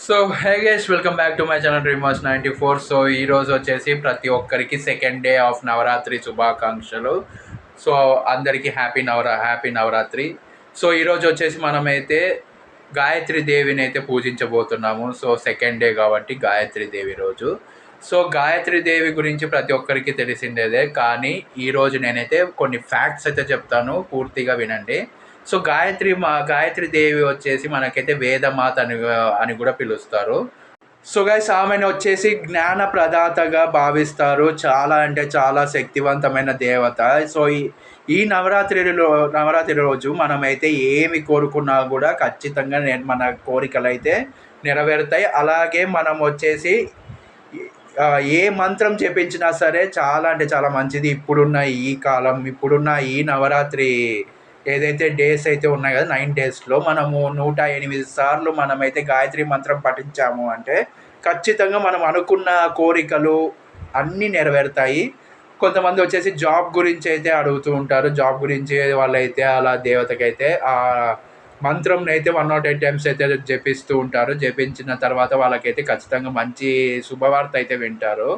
So hey guys, welcome back to my channel dreamers 94. So ఈరోజు వచ్చేసి ప్రతి ఒక్కరికి సెకండ్ డే ఆఫ్ నవరాత్రి శుభాకాంక్షలు. సో అందరికీ హ్యాపీ నవరాత్రి. సో ఈరోజు వచ్చేసి మనమైతే గాయత్రి దేవిని అయితే పూజించబోతున్నాము. సో సెకండ్ డే కాబట్టి గాయత్రి దేవి రోజు. సో గాయత్రి దేవి గురించి ప్రతి ఒక్కరికి తెలిసిందేదే, కానీ ఈరోజు నేనైతే కొన్ని ఫ్యాక్ట్స్ అయితే చెప్తాను, పూర్తిగా వినండి. సో గాయత్రి దేవి వచ్చేసి మనకైతే వేదమాత అని కూడా పిలుస్తారు. సో గైస్, ఆమెను వచ్చేసి జ్ఞాన ప్రదాతగా భావిస్తారు. చాలా అంటే చాలా శక్తివంతమైన దేవత. సో ఈ నవరాత్రి రోజు మనమైతే ఏమి కోరుకున్నా కూడా ఖచ్చితంగా మన కోరికలు అయితే నెరవేరుతాయి. అలాగే మనం వచ్చేసి ఏ మంత్రం చెప్పించినా సరే చాలా అంటే చాలా మంచిది. ఇప్పుడున్న ఈ నవరాత్రి ఏదైతే డేస్ అయితే ఉన్నాయి కదా, 9 డేస్లో మనము 108 సార్లు మనమైతే గాయత్రి మంత్రం పఠించాము అంటే ఖచ్చితంగా మనం అనుకున్న కోరికలు అన్నీ నెరవేరుతాయి. కొంతమంది వచ్చేసి జాబ్ గురించి అయితే అడుగుతూ ఉంటారు. జాబ్ గురించి వాళ్ళైతే అలా దేవతకైతే ఆ మంత్రంని అయితే 108 టైమ్స్ అయితే జపిస్తూ ఉంటారు. జపించిన తర్వాత వాళ్ళకైతే ఖచ్చితంగా మంచి శుభవార్త అయితే వింటారు.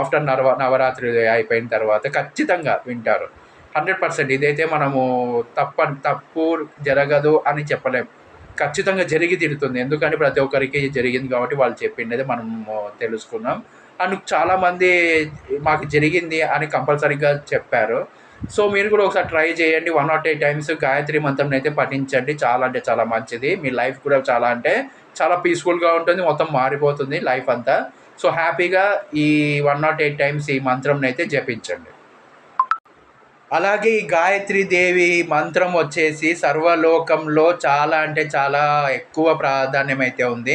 ఆఫ్టర్ నవరాత్రి అయిపోయిన తర్వాత ఖచ్చితంగా వింటారు. 100%. ఇదైతే మనము తప్పు జరగదు అని చెప్పలేం. ఖచ్చితంగా జరిగి తీరుతుంది. ఎందుకంటే ప్రతి ఒక్కరికి జరిగింది కాబట్టి వాళ్ళు చెప్పిండేది మనము తెలుసుకున్నాం. అండ్ చాలామంది మాకు జరిగింది అని కంపల్సరీగా చెప్పారు. సో మీరు కూడా ఒకసారి ట్రై చేయండి. 108 టైమ్స్ గాయత్రి మంత్రం అయితే పఠించండి. చాలా అంటే చాలా మంచిది. మీ లైఫ్ కూడా చాలా అంటే చాలా పీస్ఫుల్గా ఉంటుంది. మొత్తం మారిపోతుంది లైఫ్ అంతా. సో హ్యాపీగా ఈ 108 టైమ్స్ ఈ మంత్రం అయితే జపించండి. అలాగే ఈ గాయత్రి దేవి మంత్రం వచ్చేసి సర్వలోకంలో చాలా అంటే చాలా ఎక్కువ ప్రాధాన్యం అయితే ఉంది.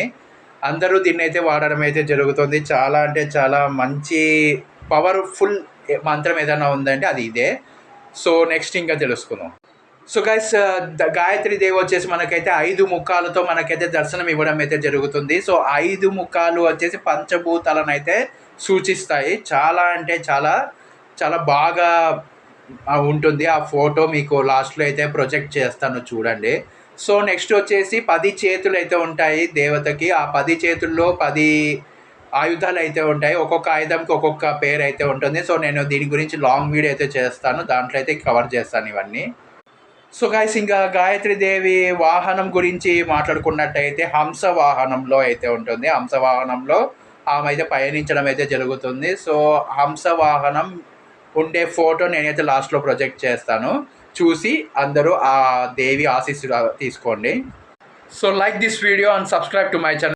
అందరూ దీన్ని అయితే వాడడం అయితే జరుగుతుంది. చాలా అంటే చాలా మంచి పవర్ఫుల్ మంత్రం ఏదైనా ఉందంటే అది ఇదే. సో నెక్స్ట్ ఇంకా తెలుసుకుందాం. సో గైస్, గాయత్రి దేవి వచ్చేసి మనకైతే 5 ముఖాలతో మనకైతే దర్శనం ఇవ్వడం అయితే జరుగుతుంది. సో 5 ముఖాలు వచ్చేసి పంచభూతాలను అయితే సూచిస్తాయి. చాలా అంటే చాలా చాలా బాగా ఉంటుంది. ఆ ఫోటో మీకు లాస్ట్లో అయితే ప్రొజెక్ట్ చేస్తాను, చూడండి. సో నెక్స్ట్ వచ్చేసి 10 చేతులు అయితే ఉంటాయి దేవతకి. ఆ 10 చేతుల్లో 10 ఆయుధాలు అయితే ఉంటాయి. ఒక్కొక్క ఆయుధంకి ఒక్కొక్క పేరు అయితే ఉంటుంది. సో నేను దీని గురించి లాంగ్ వీడియో అయితే చేస్తాను, దాంట్లో అయితే కవర్ చేస్తాను ఇవన్నీ. సో గైస్, ఇంకా గాయత్రి దేవి వాహనం గురించి మాట్లాడుకున్నట్టయితే హంస వాహనంలో అయితే ఉంటుంది. హంస వాహనంలో ఆమె అయితే పయనించడం అయితే జరుగుతుంది. సో హంస వాహనం ఉండే ఫోటో నేనైతే లాస్ట్లో ప్రొజెక్ట్ చేస్తాను, చూసి అందరూ ఆ దేవి ఆశీస్సులు తీసుకోండి. So like this video and subscribe to my channel.